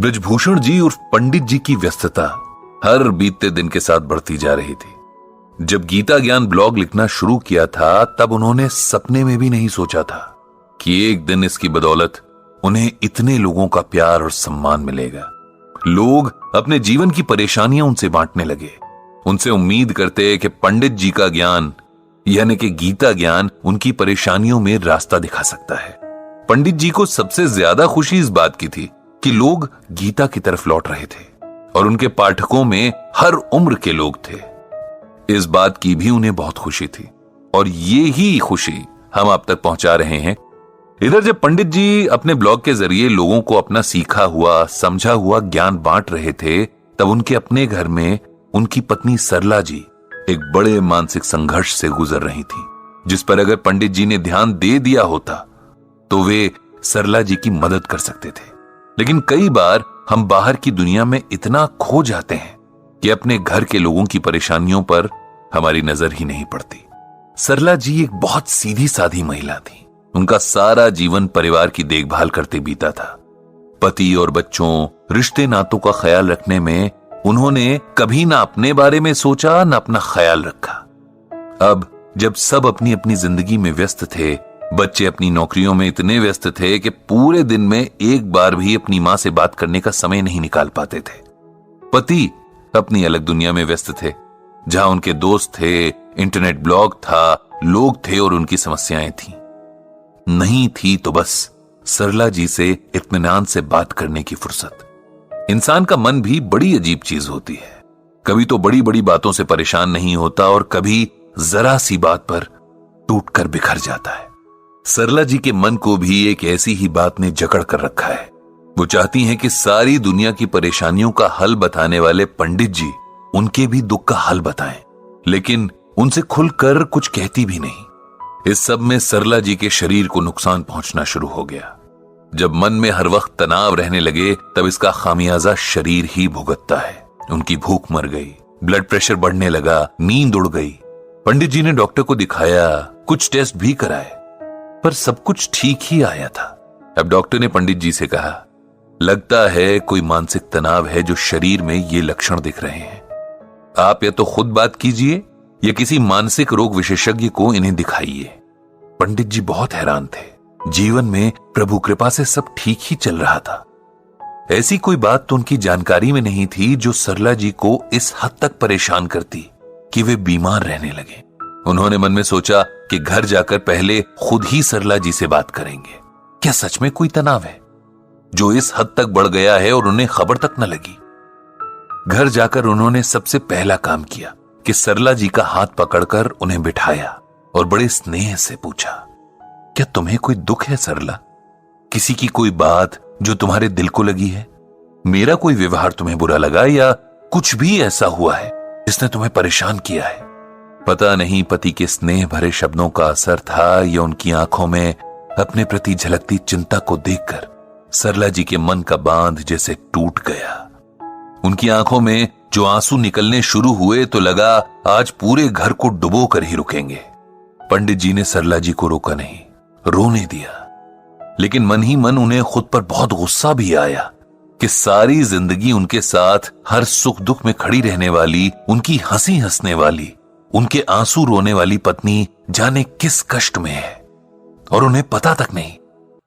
ब्रजभूषण जी उर्फ पंडित जी की व्यस्तता हर बीतते दिन के साथ बढ़ती जा रही थी। जब गीता ज्ञान ब्लॉग लिखना शुरू किया था तब उन्होंने सपने में भी नहीं सोचा था कि एक दिन इसकी बदौलत उन्हें इतने लोगों का प्यार और सम्मान मिलेगा। लोग अपने जीवन की परेशानियां उनसे बांटने लगे, उनसे उम्मीद करते कि पंडित जी का ज्ञान यानी कि गीता ज्ञान उनकी परेशानियों में रास्ता दिखा सकता है। पंडित जी को सबसे ज्यादा खुशी इस बात की थी कि लोग गीता की तरफ लौट रहे थे और उनके पाठकों में हर उम्र के लोग थे। इस बात की भी उन्हें बहुत खुशी थी और ये ही खुशी हम आप तक पहुंचा रहे हैं। इधर जब पंडित जी अपने ब्लॉग के जरिए लोगों को अपना सीखा हुआ समझा हुआ ज्ञान बांट रहे थे, तब उनके अपने घर में उनकी पत्नी सरला जी एक बड़े मानसिक संघर्ष से गुजर रही थी, जिस पर अगर पंडित जी ने ध्यान दे दिया होता तो वे सरला जी की मदद कर सकते थे। लेकिन कई बार हम बाहर की दुनिया में इतना खो जाते हैं कि अपने घर के लोगों की परेशानियों पर हमारी नजर ही नहीं पड़ती। सरला जी एक बहुत सीधी साधी महिला थी। उनका सारा जीवन परिवार की देखभाल करते बीता था। पति और बच्चों, रिश्ते नातों का ख्याल रखने में उन्होंने कभी ना अपने बारे में सोचा ना अपना ख्याल रखा। अब जब सब अपनी अपनी जिंदगी में व्यस्त थे, बच्चे अपनी नौकरियों में इतने व्यस्त थे कि पूरे दिन में एक बार भी अपनी मां से बात करने का समय नहीं निकाल पाते थे। पति अपनी अलग दुनिया में व्यस्त थे, जहां उनके दोस्त थे, इंटरनेट ब्लॉग था, लोग थे और उनकी समस्याएं थी। नहीं थी तो बस सरला जी से इत्मीनान से बात करने की फुर्सत। इंसान का मन भी बड़ी अजीब चीज होती है। कभी तो बड़ी बड़ी बातों से परेशान नहीं होता और कभी जरा सी बात पर टूटकर बिखर जाता है। सरला जी के मन को भी एक ऐसी ही बात ने जकड़ कर रखा है। वो चाहती हैं कि सारी दुनिया की परेशानियों का हल बताने वाले पंडित जी उनके भी दुख का हल बताएं, लेकिन उनसे खुलकर कुछ कहती भी नहीं। इस सब में सरला जी के शरीर को नुकसान पहुंचना शुरू हो गया। जब मन में हर वक्त तनाव रहने लगे तब इसका खामियाजा शरीर ही भुगतता है। उनकी भूख मर गई, ब्लड प्रेशर बढ़ने लगा, नींद उड़ गई। पंडित जी ने डॉक्टर को दिखाया, कुछ टेस्ट भी कराए, पर सब कुछ ठीक ही आया था। अब डॉक्टर ने पंडित जी से कहा, लगता है कोई मानसिक तनाव है जो शरीर में ये लक्षण दिख रहे हैं। आप या तो खुद बात कीजिए या किसी मानसिक रोग विशेषज्ञ को इन्हें दिखाइए। पंडित जी बहुत हैरान थे। जीवन में प्रभु कृपा से सब ठीक ही चल रहा था। ऐसी कोई बात तो उनकी जानकारी में नहीं थी जो सरला जी को इस हद तक परेशान करती कि वे बीमार रहने लगे। उन्होंने मन में सोचा कि घर जाकर पहले खुद ही सरला जी से बात करेंगे। क्या सच में कोई तनाव है जो इस हद तक बढ़ गया है और उन्हें खबर तक न लगी? घर जाकर उन्होंने सबसे पहला काम किया कि सरला जी का हाथ पकड़कर उन्हें बिठाया और बड़े स्नेह से पूछा, क्या तुम्हें कोई दुख है सरला? किसी की कोई बात जो तुम्हारे दिल को लगी है? मेरा कोई व्यवहार तुम्हें बुरा लगा या कुछ भी ऐसा हुआ है जिसने तुम्हें परेशान किया है? पता नहीं पति के स्नेह भरे शब्दों का असर था या उनकी आंखों में अपने प्रति झलकती चिंता को देखकर सरला जी के मन का बांध जैसे टूट गया। उनकी आंखों में जो आंसू निकलने शुरू हुए तो लगा आज पूरे घर को डुबो कर ही रुकेंगे। पंडित जी ने सरला जी को रोका नहीं, रोने दिया, लेकिन मन ही मन उन्हें खुद पर बहुत गुस्सा भी आया कि सारी जिंदगी उनके साथ हर सुख दुख में खड़ी रहने वाली, उनकी हंसी हंसने वाली, उनके आंसू रोने वाली पत्नी जाने किस कष्ट में है और उन्हें पता तक नहीं।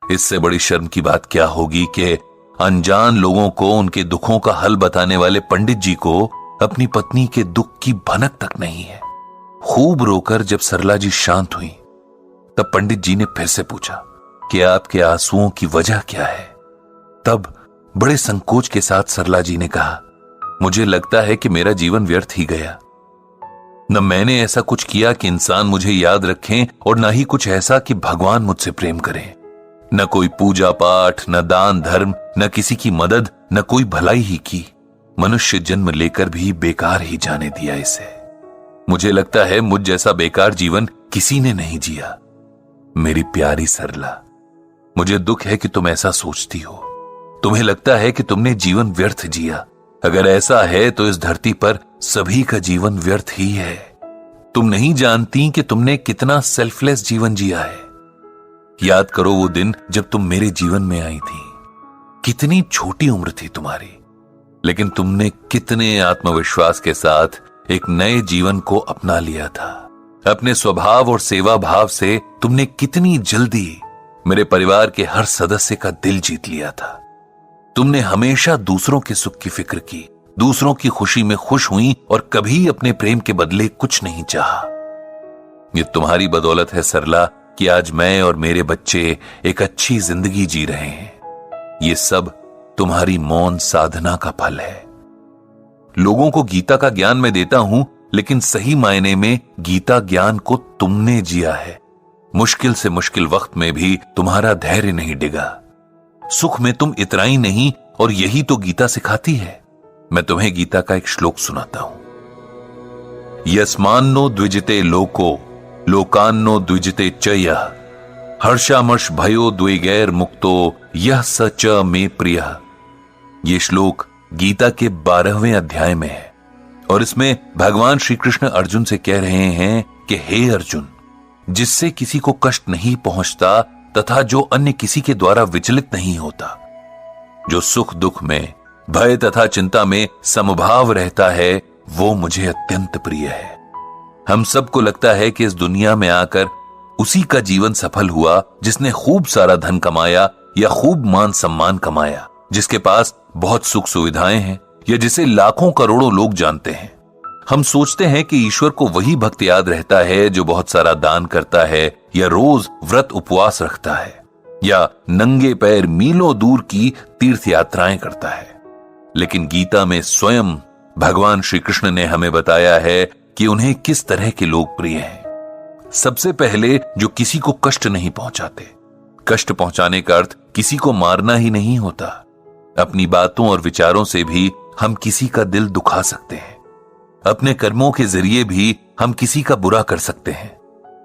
इससे बड़ी शर्म की बात क्या होगी कि अनजान लोगों को उनके दुखों का हल बताने वाले पंडित जी को अपनी पत्नी के दुख की भनक तक नहीं है। खूब रोकर जब सरला जी शांत हुई तब पंडित जी ने फिर से पूछा कि आपके आंसुओं की वजह क्या है? तब बड़े संकोच के साथ सरला जी ने कहा, मुझे लगता है कि मेरा जीवन व्यर्थ ही गया। न मैंने ऐसा कुछ किया कि इंसान मुझे याद रखें और न ही कुछ ऐसा कि भगवान मुझसे प्रेम करें। न कोई पूजा पाठ, न दान धर्म, न किसी की मदद, न कोई भलाई ही की। मनुष्य जन्म लेकर भी बेकार ही जाने दिया इसे। मुझे लगता है मुझ जैसा बेकार जीवन किसी ने नहीं जिया। मेरी प्यारी सरला, मुझे दुख है कि तुम ऐसा सोचती हो। तुम्हें लगता है कि तुमने जीवन व्यर्थ जिया। अगर ऐसा है तो इस धरती पर सभी का जीवन व्यर्थ ही है। तुम नहीं जानती कि तुमने कितना सेल्फलेस जीवन जिया है। याद करो वो दिन जब तुम मेरे जीवन में आई थी। कितनी छोटी उम्र थी तुम्हारी, लेकिन तुमने कितने आत्मविश्वास के साथ एक नए जीवन को अपना लिया था। अपने स्वभाव और सेवा भाव से तुमने कितनी जल्दी मेरे परिवार के हर सदस्य का दिल जीत लिया था। तुमने हमेशा दूसरों के सुख की फिक्र की, दूसरों की खुशी में खुश हुई और कभी अपने प्रेम के बदले कुछ नहीं चाहा। ये तुम्हारी बदौलत है सरला कि आज मैं और मेरे बच्चे एक अच्छी जिंदगी जी रहे हैं। ये सब तुम्हारी मौन साधना का फल है। लोगों को गीता का ज्ञान मैं देता हूं, लेकिन सही मायने में गीता ज्ञान को तुमने जिया है। मुश्किल से मुश्किल वक्त में भी तुम्हारा धैर्य नहीं डिगा। सुख में तुम इतराई नहीं, और यही तो गीता सिखाती है। मैं तुम्हें गीता का एक श्लोक सुनाता हूं। यस्मान्नो द्विजते लोको लोकान्नो द्विजते च यः हर्षामर्ष भयो द्विगैर मुक्तो यह सच में प्रिय। ये श्लोक गीता के 12वें अध्याय में है और इसमें भगवान श्री कृष्ण अर्जुन से कह रहे हैं कि हे अर्जुन, जिससे किसी को कष्ट नहीं पहुंचता तथा जो अन्य किसी के द्वारा विचलित नहीं होता, जो सुख दुख में, भय तथा चिंता में समभाव रहता है, वो मुझे अत्यंत प्रिय है। हम सबको लगता है कि इस दुनिया में आकर उसी का जीवन सफल हुआ जिसने खूब सारा धन कमाया या खूब मान सम्मान कमाया, जिसके पास बहुत सुख सुविधाएं हैं या जिसे लाखों करोड़ों लोग जानते हैं। हम सोचते हैं कि ईश्वर को वही भक्त याद रहता है जो बहुत सारा दान करता है या रोज व्रत उपवास रखता है या नंगे पैर मीलों दूर की तीर्थ यात्राएं करता है। लेकिन गीता में स्वयं भगवान श्री कृष्ण ने हमें बताया है कि उन्हें किस तरह के लोग प्रिय हैं। सबसे पहले जो किसी को कष्ट नहीं पहुंचाते। कष्ट पहुंचाने का अर्थ किसी को मारना ही नहीं होता। अपनी बातों और विचारों से भी हम किसी का दिल दुखा सकते हैं। अपने कर्मों के जरिए भी हम किसी का बुरा कर सकते हैं।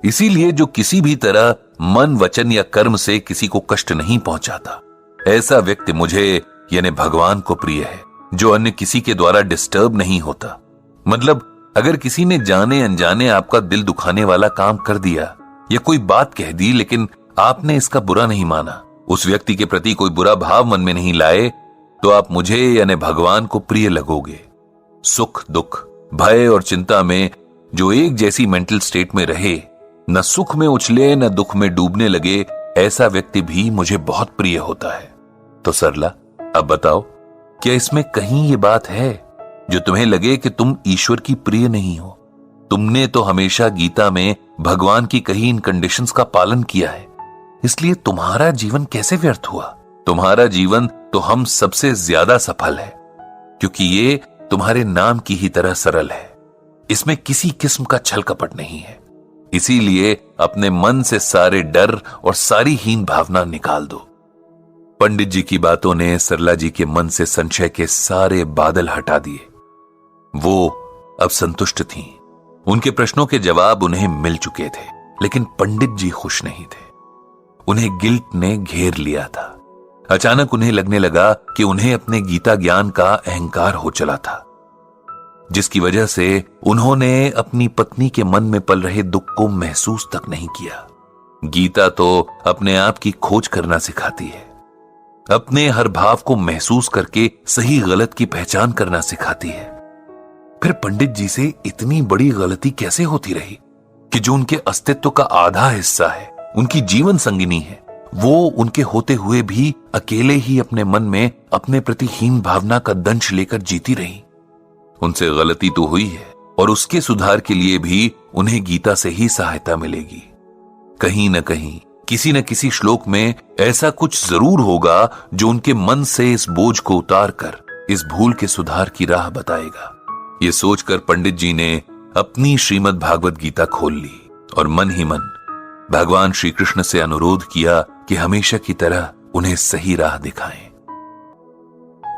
इसीलिए जो किसी भी तरह मन, वचन या कर्म से किसी को कष्ट नहीं पहुंचाता, ऐसा व्यक्ति मुझे यानी भगवान को प्रिय है। जो अन्य किसी के द्वारा डिस्टर्ब नहीं होता। मतलब अगर किसी ने जाने अनजाने आपका दिल दुखाने वाला काम कर दिया या कोई बात कह दी, लेकिन आपने इसका बुरा नहीं माना, उस व्यक्ति के प्रति कोई बुरा भाव मन में नहीं लाए, तो आप मुझे यानी भगवान को प्रिय लगोगे। सुख दुख, भय और चिंता में जो एक जैसी मेंटल स्टेट में रहे, न सुख में उछले न दुख में डूबने लगे, ऐसा व्यक्ति भी मुझे बहुत प्रिय होता है। तो सरला, अब बताओ, क्या इसमें कहीं ये बात है जो तुम्हें लगे कि तुम ईश्वर की प्रिय नहीं हो? तुमने तो हमेशा गीता में भगवान की कही इन कंडीशंस का पालन किया है, इसलिए तुम्हारा जीवन कैसे व्यर्थ हुआ? तुम्हारा जीवन तो हम सबसे ज्यादा सफल है, क्योंकि ये तुम्हारे नाम की ही तरह सरल है। इसमें किसी किस्म का छल कपट नहीं है। इसीलिए अपने मन से सारे डर और सारी हीन भावना निकाल दो। पंडित जी की बातों ने सरला जी के मन से संशय के सारे बादल हटा दिए। वो अब संतुष्ट थीं। उनके प्रश्नों के जवाब उन्हें मिल चुके थे, लेकिन पंडित जी खुश नहीं थे। उन्हें गिल्ट ने घेर लिया था। अचानक उन्हें लगने लगा कि उन्हें अपने गीता ज्ञान का अहंकार हो चला था, जिसकी वजह से उन्होंने अपनी पत्नी के मन में पल रहे दुख को महसूस तक नहीं किया। गीता तो अपने आप की खोज करना सिखाती है, अपने हर भाव को महसूस करके सही गलत की पहचान करना सिखाती है। फिर पंडित जी से इतनी बड़ी गलती कैसे होती रही कि जो उनके अस्तित्व का आधा हिस्सा है, उनकी जीवन संगिनी है, वो उनके होते हुए भी अकेले ही अपने मन में अपने प्रति हीन भावना का दंश लेकर जीती रही। उनसे गलती तो हुई है और उसके सुधार के लिए भी उन्हें गीता से ही सहायता मिलेगी। कहीं न कहीं किसी न किसी श्लोक में ऐसा कुछ जरूर होगा जो उनके मन से इस बोझ को उतार कर इस भूल के सुधार की राह बताएगा। ये सोचकर पंडित जी ने अपनी श्रीमद् भागवत गीता खोल ली और मन ही मन भगवान श्री कृष्ण से अनुरोध किया कि हमेशा की तरह उन्हें सही राह दिखाएं।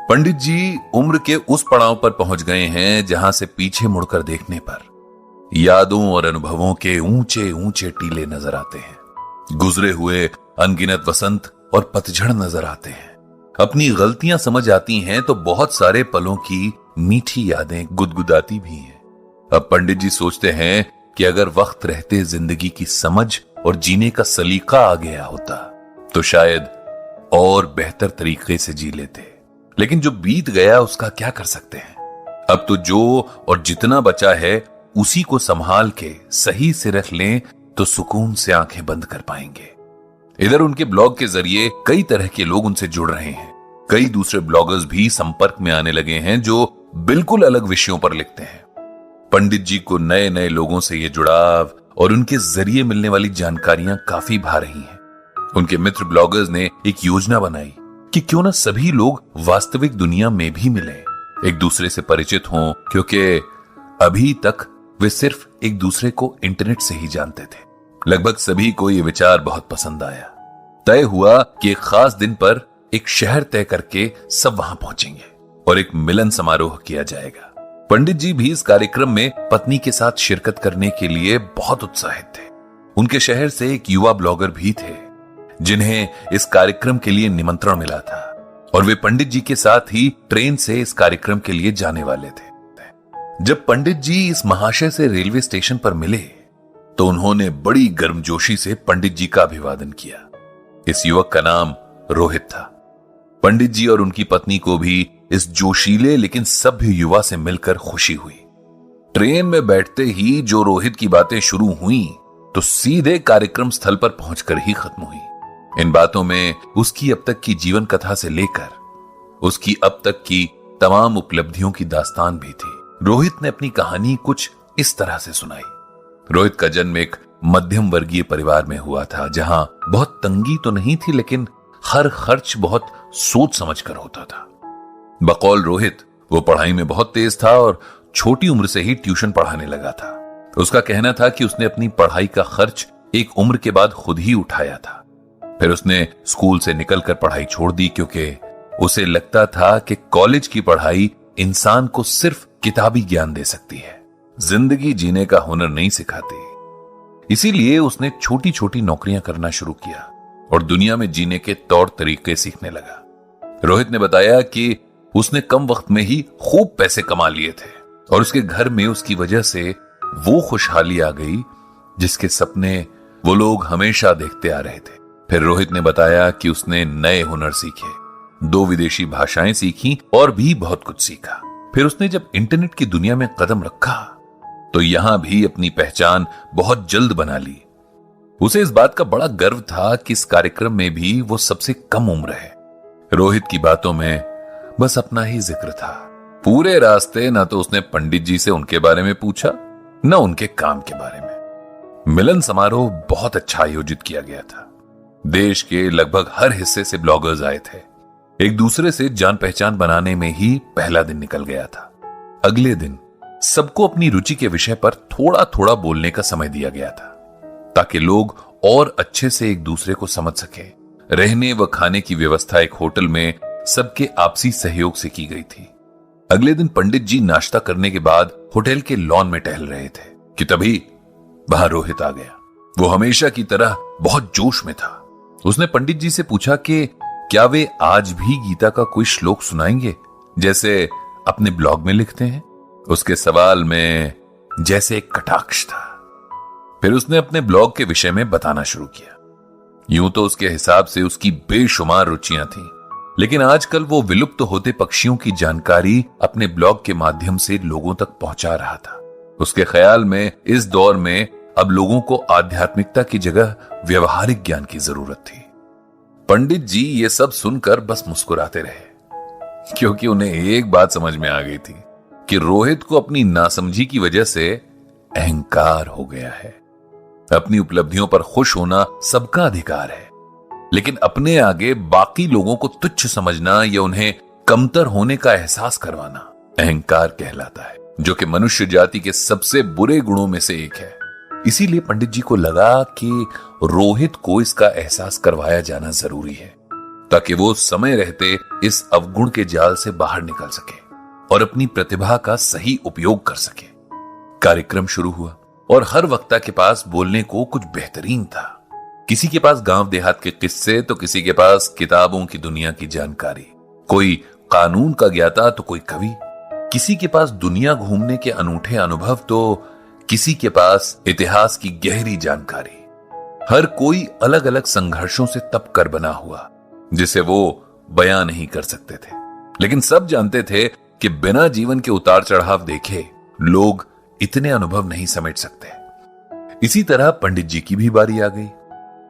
पंडित जी उम्र के उस पड़ाव पर पहुंच गए हैं जहां से पीछे मुड़कर देखने पर यादों और अनुभवों के ऊंचे ऊंचे टीले नजर आते हैं। गुजरे हुए अनगिनत वसंत और पतझड़ नजर आते हैं। अपनी गलतियां समझ आती हैं तो बहुत सारे पलों की मीठी यादें गुदगुदाती भी हैं। अब पंडित जी सोचते हैं कि अगर वक्त रहते जिंदगी की समझ और जीने का सलीका आ गया होता तो शायद और बेहतर तरीके से जी लेते। लेकिन जो बीत गया उसका क्या कर सकते हैं। अब तो जो और जितना बचा है उसी को संभाल के सही से रख लें तो सुकून से आंखें बंद कर पाएंगे। इधर उनके ब्लॉग के जरिए कई तरह के लोग उनसे जुड़ रहे हैं। कई दूसरे ब्लॉगर्स भी संपर्क में आने लगे हैं जो बिल्कुल अलग विषयों पर लिखते हैं। पंडित जी को नए नए लोगों से ये जुड़ाव और उनके जरिए मिलने वाली जानकारियां काफी भा रही हैं। उनके मित्र ब्लॉगर्स ने एक योजना बनाई कि क्यों ना सभी लोग वास्तविक दुनिया में भी मिलें, एक दूसरे से परिचित हों, क्योंकि अभी तक वे सिर्फ एक दूसरे को इंटरनेट से ही जानते थे। लगभग सभी को यह विचार बहुत पसंद आया। तय हुआ कि एक खास दिन पर एक शहर तय करके सब वहां पहुंचेंगे और एक मिलन समारोह किया जाएगा। पंडित जी भी इस कार्यक्रम में पत्नी के साथ शिरकत करने के लिए बहुत उत्साहित थे। उनके शहर से एक युवा ब्लॉगर भी थे जिन्हें इस कार्यक्रम के लिए निमंत्रण मिला था और वे पंडित जी के साथ ही ट्रेन से इस कार्यक्रम के लिए जाने वाले थे। जब पंडित जी इस महाशय से रेलवे स्टेशन पर मिले तो उन्होंने बड़ी गर्मजोशी से पंडित जी का अभिवादन किया। इस युवक का नाम रोहित था। पंडित जी और उनकी पत्नी को भी इस जोशीले लेकिन सभ्य युवा से मिलकर खुशी हुई। ट्रेन में बैठते ही जो रोहित की बातें शुरू हुई तो सीधे कार्यक्रम स्थल पर पहुंचकर ही खत्म हुई। इन बातों में उसकी अब तक की जीवन कथा से लेकर उसकी अब तक की तमाम उपलब्धियों की दास्तान भी थी। रोहित ने अपनी कहानी कुछ इस तरह से सुनाई। रोहित का जन्म एक मध्यम वर्गीय परिवार में हुआ था, जहां बहुत तंगी तो नहीं थी लेकिन हर खर्च बहुत सोच समझकर होता था। बकौल रोहित वो पढ़ाई में बहुत तेज था और छोटी उम्र से ही ट्यूशन पढ़ाने लगा था। उसका कहना था कि उसने अपनी पढ़ाई का खर्च एक उम्र के बाद खुद ही उठाया था। फिर उसने स्कूल से निकलकर पढ़ाई छोड़ दी क्योंकि उसे लगता था कि कॉलेज की पढ़ाई इंसान को सिर्फ किताबी ज्ञान दे सकती है, जिंदगी जीने का हुनर नहीं सिखाती। इसीलिए उसने छोटी छोटी नौकरियां करना शुरू किया और दुनिया में जीने के तौर तरीके सीखने लगा। रोहित ने बताया कि उसने कम वक्त में ही खूब पैसे कमा लिए थे और उसके घर में उसकी वजह से वो खुशहाली आ गई जिसके सपने वो लोग हमेशा देखते आ रहे थे। फिर रोहित ने बताया कि उसने नए हुनर सीखे, 2 विदेशी भाषाएं सीखी और भी बहुत कुछ सीखा। फिर उसने जब इंटरनेट की दुनिया में कदम रखा तो यहां भी अपनी पहचान बहुत जल्द बना ली। उसे इस बात का बड़ा गर्व था कि इस कार्यक्रम में भी वो सबसे कम उम्र है। रोहित की बातों में बस अपना ही जिक्र था। पूरे रास्ते ना तो उसने पंडित जी से उनके बारे में पूछा न उनके काम के बारे में। मिलन समारोह बहुत अच्छा आयोजित किया गया था। देश के लगभग हर हिस्से से ब्लॉगर्स आए थे। एक दूसरे से जान पहचान बनाने में ही पहला दिन निकल गया था। अगले दिन सबको अपनी रुचि के विषय पर थोड़ा थोड़ा बोलने का समय दिया गया था ताकि लोग और अच्छे से एक दूसरे को समझ सके। रहने व खाने की व्यवस्था एक होटल में सबके आपसी सहयोग से की गई थी। अगले दिन पंडित जी नाश्ता करने के बाद होटल के लॉन में टहल रहे थे कि तभी वहां रोहित आ गया। वो हमेशा की तरह बहुत जोश में था। उसने पंडित जी से पूछा कि क्या वे आज भी गीता का कोई श्लोक सुनाएंगे जैसे अपने ब्लॉग में लिखते हैं। उसके सवाल में जैसे एक कटाक्ष था। फिर उसने अपने ब्लॉग के विषय में बताना शुरू किया। यूं तो उसके हिसाब से उसकी बेशुमार रुचियां थीं, लेकिन आजकल वो विलुप्त होते पक्षियों की जानकारी अपने ब्लॉग के माध्यम से लोगों तक पहुंचा रहा था। उसके ख्याल में इस दौर में अब लोगों को आध्यात्मिकता की जगह व्यवहारिक ज्ञान की जरूरत थी। पंडित जी ये सब सुनकर बस मुस्कुराते रहे क्योंकि उन्हें एक बात समझ में आ गई थी कि रोहित को अपनी नासमझी की वजह से अहंकार हो गया है। अपनी उपलब्धियों पर खुश होना सबका अधिकार है, लेकिन अपने आगे बाकी लोगों को तुच्छ समझना या उन्हें कमतर होने का एहसास करवाना अहंकार कहलाता है, जो कि मनुष्य जाति के सबसे बुरे गुणों में से एक है। इसीलिए पंडित जी को लगा कि रोहित को इसका एहसास करवाया जाना जरूरी है ताकि वो समय रहते इस अवगुण के जाल से बाहर निकल सके और अपनी प्रतिभा का सही उपयोग कर सके। कार्यक्रम शुरू हुआ और हर वक्ता के पास बोलने को कुछ बेहतरीन था। किसी के पास गांव देहात के किस्से तो किसी के पास किताबों की दुनिया की जानकारी, कोई कानून का ज्ञाता तो कोई कवि, किसी के पास दुनिया घूमने के अनूठे अनुभव तो किसी के पास इतिहास की गहरी जानकारी। हर कोई अलग अलग संघर्षों से तप कर बना हुआ जिसे वो बयां नहीं कर सकते थे। लेकिन सब जानते थे कि बिना जीवन के उतार चढ़ाव देखे लोग इतने अनुभव नहीं समेट सकते। इसी तरह पंडित जी की भी बारी आ गई।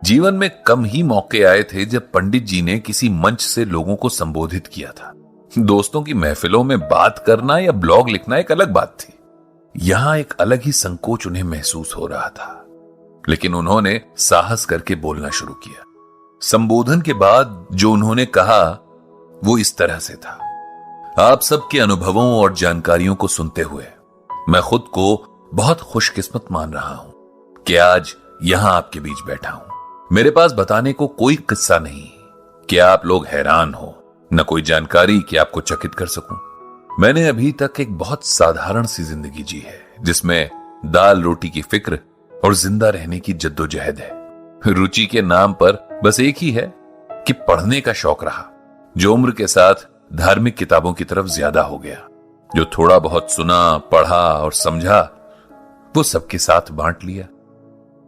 जीवन में कम ही मौके आए थे जब पंडित जी ने किसी मंच से लोगों को संबोधित किया था। दोस्तों की महफिलों में बात करना या ब्लॉग लिखना एक अलग बात थी। यहां एक अलग ही संकोच उन्हें महसूस हो रहा था, लेकिन उन्होंने साहस करके बोलना शुरू किया। संबोधन के बाद जो उन्होंने कहा वो इस तरह से था। आप सबके अनुभवों और जानकारियों को सुनते हुए मैं खुद को बहुत खुशकिस्मत मान रहा हूं कि आज यहां आपके बीच बैठा हूं। मेरे पास बताने को कोई किस्सा नहीं कि आप लोग हैरान हो, न कोई जानकारी कि आपको चकित कर सकूं। मैंने अभी तक एक बहुत साधारण सी जिंदगी जी है, जिसमें दाल रोटी की फिक्र और जिंदा रहने की जद्दोजहद है। रुचि के नाम पर बस एक ही है कि पढ़ने का शौक रहा, जो उम्र के साथ धार्मिक किताबों की तरफ ज्यादा हो गया। जो थोड़ा बहुत सुना, पढ़ा और समझा वो सबके साथ बांट लिया।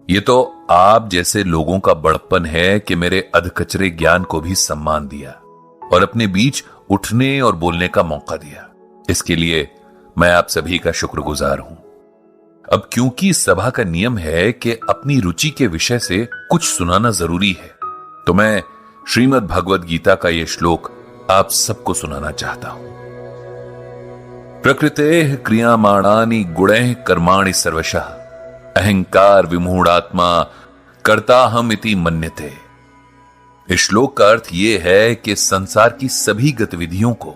ये तो आप जैसे लोगों का बड़प्पन है कि मेरे अधकचरे ज्ञान को भी सम्मान दिया और अपने बीच उठने और बोलने का मौका दिया। इसके लिए मैं आप सभी का शुक्रगुजार हूं। अब क्योंकि सभा का नियम है कि अपनी रुचि के विषय से कुछ सुनाना जरूरी है, तो मैं श्रीमद् भगवद गीता का यह श्लोक आप सबको सुनाना चाहता हूं। प्रकृतेः क्रियामाणानि गुणैः कर्माणि सर्वशः अहंकार विमूढ़ात्मा कर्ताहम इति मन्यते। इस श्लोक का अर्थ यह है कि संसार की सभी गतिविधियों को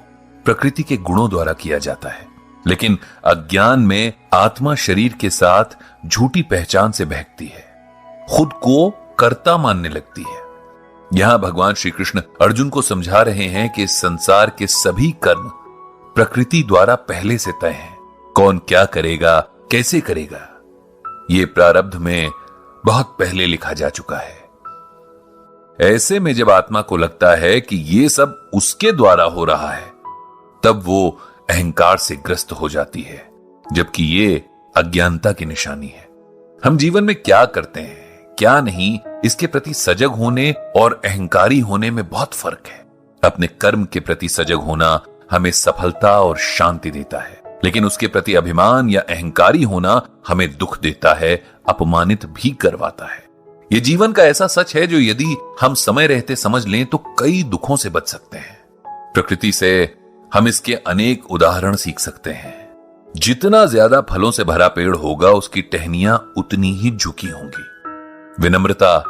प्रकृति के गुणों द्वारा किया जाता है, लेकिन अज्ञान में आत्मा शरीर के साथ झूठी पहचान से बहकती है, खुद को कर्ता मानने लगती है। यहां भगवान श्री कृष्ण अर्जुन को समझा रहे हैं कि संसार के सभी कर्म प्रकृति द्वारा पहले से तय हैं। कौन क्या करेगा, कैसे करेगा, ये प्रारब्ध में बहुत पहले लिखा जा चुका है। ऐसे में जब आत्मा को लगता है कि ये सब उसके द्वारा हो रहा है, तब वो अहंकार से ग्रस्त हो जाती है, जबकि ये अज्ञानता की निशानी है। हम जीवन में क्या करते हैं, क्या नहीं, इसके प्रति सजग होने और अहंकारी होने में बहुत फर्क है। अपने कर्म के प्रति सजग होना हमें सफलता और शांति देता है, लेकिन उसके प्रति अभिमान या अहंकारी होना हमें दुख देता है, अपमानित भी करवाता है। यह जीवन का ऐसा सच है जो यदि हम समय रहते समझ लें तो कई दुखों से बच सकते हैं। प्रकृति से हम इसके अनेक उदाहरण सीख सकते हैं। जितना ज्यादा फलों से भरा पेड़ होगा, उसकी टहनियां उतनी ही झुकी होंगी। विनम्रता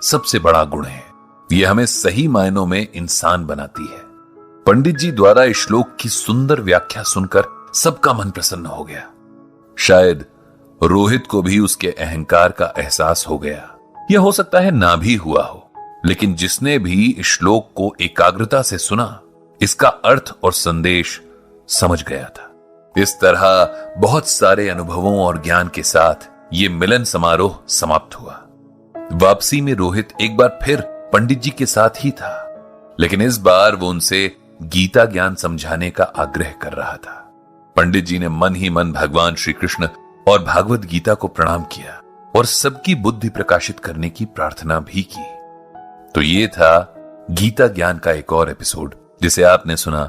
सबसे बड़ा गुण है, यह हमें सही मायनों में इंसान बनाती है। पंडित जी द्वारा इस श्लोक की सुंदर व्याख्या सुनकर सबका मन प्रसन्न हो गया। शायद रोहित को भी उसके अहंकार का एहसास हो गया। यह हो सकता है ना भी हुआ हो, लेकिन जिसने भी इस श्लोक को एकाग्रता से सुना, इसका अर्थ और संदेश समझ गया था। इस तरह बहुत सारे अनुभवों और ज्ञान के साथ ये मिलन समारोह समाप्त हुआ। वापसी में रोहित एक बार फिर पंडित जी के साथ ही था, लेकिन इस बार वो उनसे गीता ज्ञान समझाने का आग्रह कर रहा था। पंडित जी ने मन ही मन भगवान श्री कृष्ण और भागवत गीता को प्रणाम किया और सबकी बुद्धि प्रकाशित करने की प्रार्थना भी की। तो ये था गीता ज्ञान का एक और एपिसोड, जिसे आपने सुना